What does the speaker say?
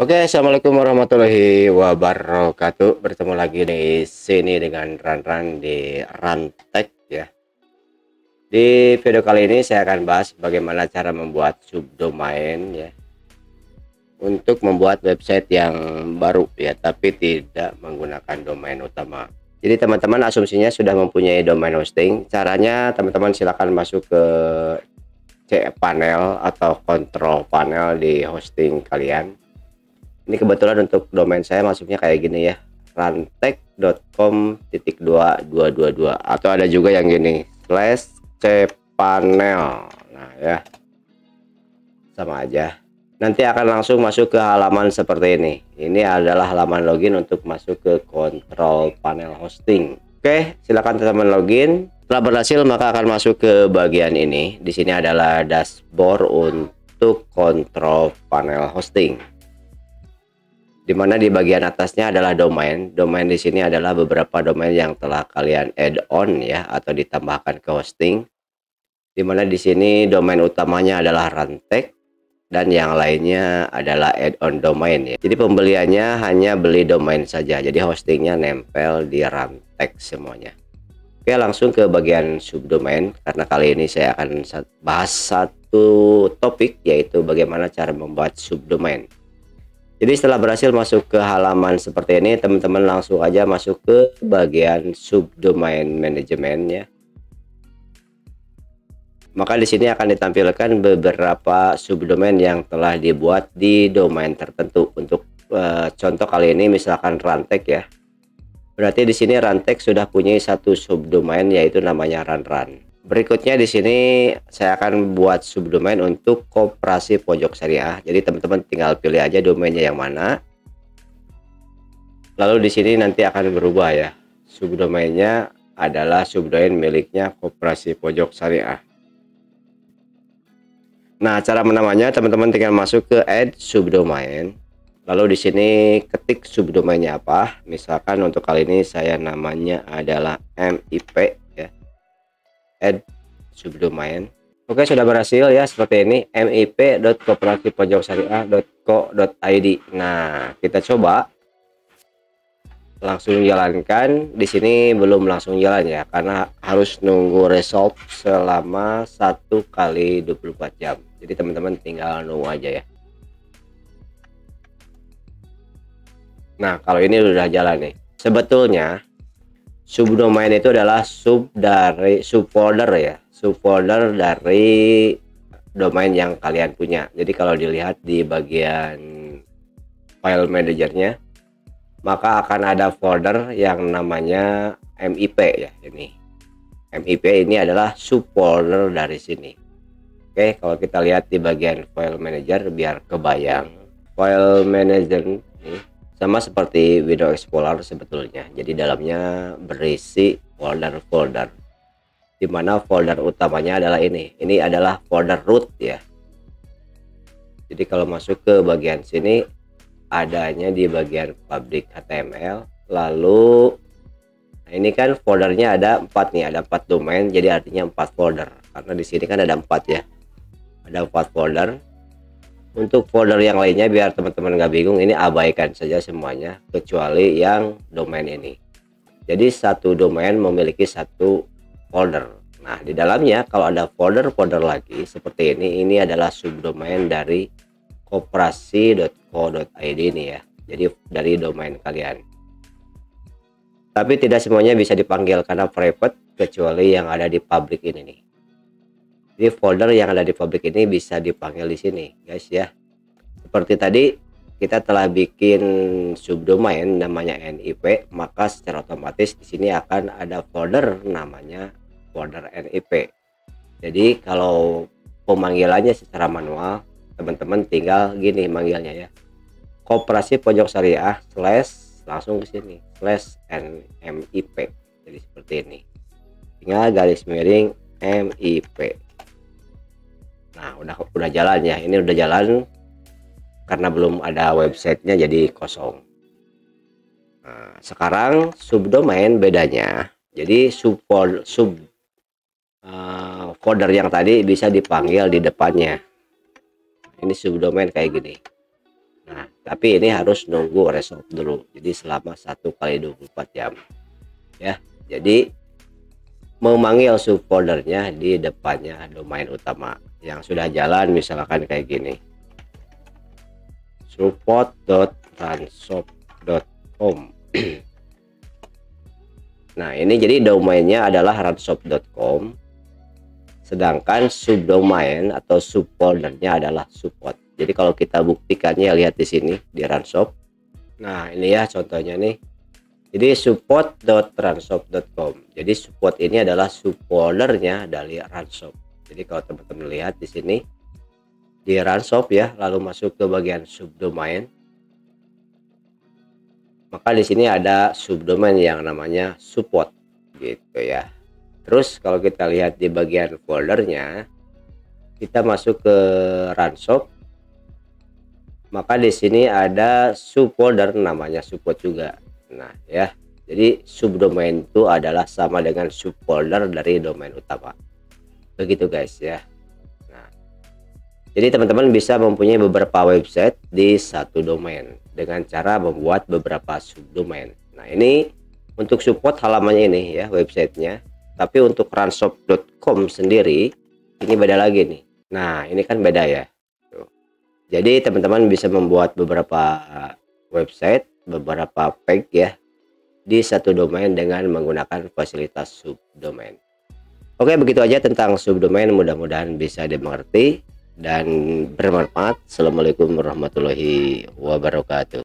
Oke, assalamualaikum warahmatullahi wabarakatuh. Bertemu lagi di sini dengan Ranran di Rantek ya. Di video kali ini saya akan bahas bagaimana cara membuat subdomain ya untuk membuat website yang baru ya, tapi tidak menggunakan domain utama. Jadi teman-teman asumsinya sudah mempunyai domain hosting. Caranya teman-teman silakan masuk ke cPanel atau control panel di hosting kalian. Ini kebetulan untuk domain saya masuknya kayak gini ya, rantek.com.222, atau ada juga yang gini /cpanel. Nah ya, sama aja. Nanti akan langsung masuk ke halaman seperti ini. Ini adalah halaman login untuk masuk ke control panel hosting. Oke, silakan teman-teman login. Setelah berhasil maka akan masuk ke bagian ini. Di sini adalah dashboard untuk control panel hosting, dimana di bagian atasnya adalah domain. Domain di sini adalah beberapa domain yang telah kalian add on ya, atau ditambahkan ke hosting. Dimana di sini domain utamanya adalah Rantek dan yang lainnya adalah add on domain ya. Jadi pembeliannya hanya beli domain saja. Jadi hostingnya nempel di Rantek semuanya. Oke, langsung ke bagian subdomain, karena kali ini saya akan bahas satu topik, yaitu bagaimana cara membuat subdomain. Jadi setelah berhasil masuk ke halaman seperti ini, teman-teman langsung aja masuk ke bagian subdomain manajemen ya. Maka di sini akan ditampilkan beberapa subdomain yang telah dibuat di domain tertentu. Untuk contoh kali ini misalkan Rantek ya. Berarti di sini Rantek sudah punya satu subdomain, yaitu namanya Ranran. Berikutnya di sini saya akan buat subdomain untuk Koperasi Pojok Syariah. Jadi teman-teman tinggal pilih aja domainnya yang mana. Lalu di sini nanti akan berubah ya. Subdomainnya adalah subdomain miliknya Koperasi Pojok Syariah. Nah, cara menamanya teman-teman tinggal masuk ke add subdomain. Lalu di sini ketik subdomainnya apa. Misalkan untuk kali ini saya namanya adalah MIP ya. Add subdomain. Oke, sudah berhasil ya seperti ini, mip.kooperatifpojoksyariah.co.id. Nah, kita coba langsung jalankan. Di sini belum langsung jalan ya, karena harus nunggu resolve selama 1 kali 24 jam. Jadi teman-teman tinggal nunggu aja ya. Nah, kalau ini udah jalan nih. Sebetulnya subdomain itu adalah subfolder ya, subfolder dari domain yang kalian punya. Jadi kalau dilihat di bagian file manajernya, maka akan ada folder yang namanya MIP ya. Ini MIP ini adalah subfolder dari sini. Oke, kalau kita lihat di bagian file manager biar kebayang, file manager ini sama seperti Windows Explorer sebetulnya. Jadi dalamnya berisi folder-folder, dimana folder utamanya adalah ini adalah folder root ya. Jadi kalau masuk ke bagian sini adanya di bagian public HTML. Lalu nah ini kan foldernya ada 4 nih, ada 4 domain, jadi artinya 4 folder, karena di sini kan ada 4 ya, ada 4 folder. Untuk folder yang lainnya biar teman-teman nggak bingung, ini abaikan saja semuanya kecuali yang domain ini. Jadi satu domain memiliki satu folder. Nah, di dalamnya kalau ada folder-folder lagi seperti ini adalah subdomain dari koperasi.co.id ini ya. Jadi dari domain kalian. Tapi tidak semuanya bisa dipanggil karena private, kecuali yang ada di public ini nih. Jadi folder yang ada di public ini bisa dipanggil di sini, guys ya. Seperti tadi kita telah bikin subdomain namanya NIP, maka secara otomatis di sini akan ada folder namanya folder NIP. Jadi kalau pemanggilannya secara manual, teman-teman tinggal gini manggilnya ya. Koperasi Pojok Syariah / langsung ke sini /NMIP. Jadi seperti ini. Tinggal garis miring MIP. Nah, udah jalan ya. Ini udah jalan karena belum ada websitenya, jadi kosong. Nah, sekarang subdomain bedanya. Jadi folder yang tadi bisa dipanggil di depannya. Ini subdomain kayak gini. Nah, tapi ini harus nunggu resolve dulu, jadi selama 1 kali 24 jam ya. Jadi memanggil subfoldernya di depannya domain utama yang sudah jalan, misalkan kayak gini, support.ranshop.com. Nah ini jadi domainnya adalah ranshop.com, sedangkan subdomain atau subfoldernya adalah support. Jadi kalau kita buktikannya, lihat di sini di Ranshop. Nah ini ya contohnya nih, jadi support.ranshop.com. Jadi support ini adalah subfoldernya dari Ranshop. Jadi kalau teman-teman lihat di sini di Ranshop ya, lalu masuk ke bagian subdomain, maka di sini ada subdomain yang namanya support gitu ya. Terus kalau kita lihat di bagian foldernya, kita masuk ke Ranshop, maka di sini ada subfolder namanya support juga. Nah ya, jadi subdomain itu adalah sama dengan subfolder dari domain utama, begitu guys ya. Nah jadi teman-teman bisa mempunyai beberapa website di satu domain dengan cara membuat beberapa subdomain. Nah ini untuk support halamannya ini ya, websitenya. Tapi untuk ranshop.com sendiri ini beda lagi nih. Nah ini kan beda ya. Tuh. Jadi teman-teman bisa membuat beberapa website, beberapa page ya di satu domain dengan menggunakan fasilitas subdomain. Oke, begitu aja tentang subdomain, mudah-mudahan bisa dimengerti dan bermanfaat. Assalamualaikum warahmatullahi wabarakatuh.